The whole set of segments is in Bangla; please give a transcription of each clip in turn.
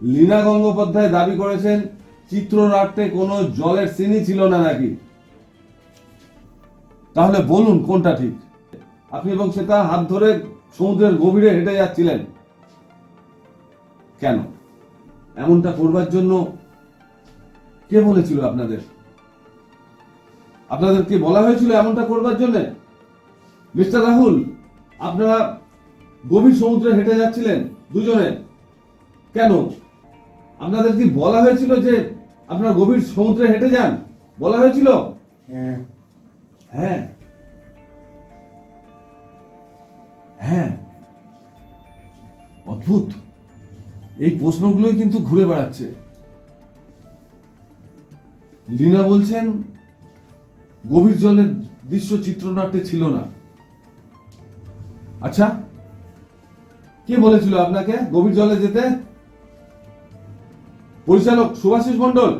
লীনা গঙ্গোপাধ্যায় দাবি করেছেন চিত্রনাট্যে কোনো জলের সিনই ছিল না নাকি। তাহলে বলুন কোনটা ঠিক? আপনি এবং শ্বেতা হাত ধরে সমুদ্রের গভীরে হেঁটে যাচ্ছিলেন কেন? এমনটা করবার জন্য কে বলেছিল আপনাদের? আপনাদেরকে বলা হয়েছিল এমনটা করবার জন্য? মিস্টার রাহুল, আপনারা গভীর সমুদ্রে হেঁটে যাচ্ছিলেন দুজনে কেন? আপনাদের কি বলা হয়েছিল যে আপনারা গভীর সমুদ্রে হেঁটে যান? বলা হয়েছিল? হ্যাঁ। হ্যাঁ হ্যাঁ, অদ্ভুত। এই প্রশ্নগুলোই কিন্তু ঘুরে বেড়াচ্ছে। লীনা বলছেন গভীর জলের দৃশ্য চিত্রনাট্যে ছিল না। আচ্ছা, কে বলেছিল আপনাকে গভীর জলে যেতে? পরিচালক সুভাষিস মন্ডল?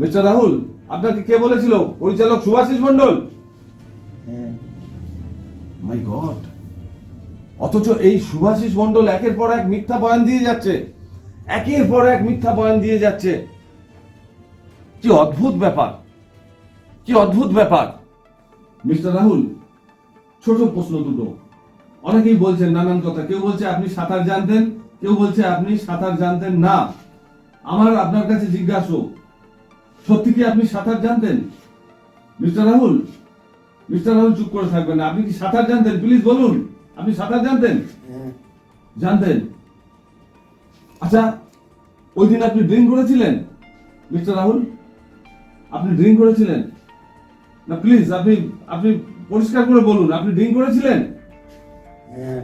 মিস্টার রাহুল, আপনাকে কে বলেছিল? পরিচালক সুভাষিস মন্ডল? হ্যাঁ। মাই গড! অথচ এই সুভাষিস মন্ডল একের পর এক মিথ্যা বয়ান দিয়ে যাচ্ছে, একের পর এক মিথ্যা বয়ান দিয়ে যাচ্ছে। কি অদ্ভুত ব্যাপার, কি অদ্ভুত ব্যাপার। মিস্টার রাহুল, ছোট প্রশ্ন দুটো। অনেকেই বলছেন নানান কথা। কেউ বলছে আপনি সাঁতার জানতেন, কেউ বলছে আপনি সাঁতার জানতেন না। আমার আপনার কাছে জিজ্ঞাসা, সত্যি কি আপনি সাঁতার জানতেন? মিস্টার রাহুল, মিস্টার রাহুল চুপ করে থাকবেন না। আপনি কি সাঁতার জানতেন? প্লিজ বলুন, আপনি সাঁতার জানতেন? হ্যাঁ। জানতেন? আচ্ছা, ওই দিন আপনি ড্রিঙ্ক করেছিলেন? মিস্টার রাহুল, আপনি ড্রিঙ্ক করেছিলেন না? প্লিজ আপনি আপনি পরিষ্কার করে বলুন, আপনি ড্রিঙ্ক করেছিলেন? হ্যাঁ।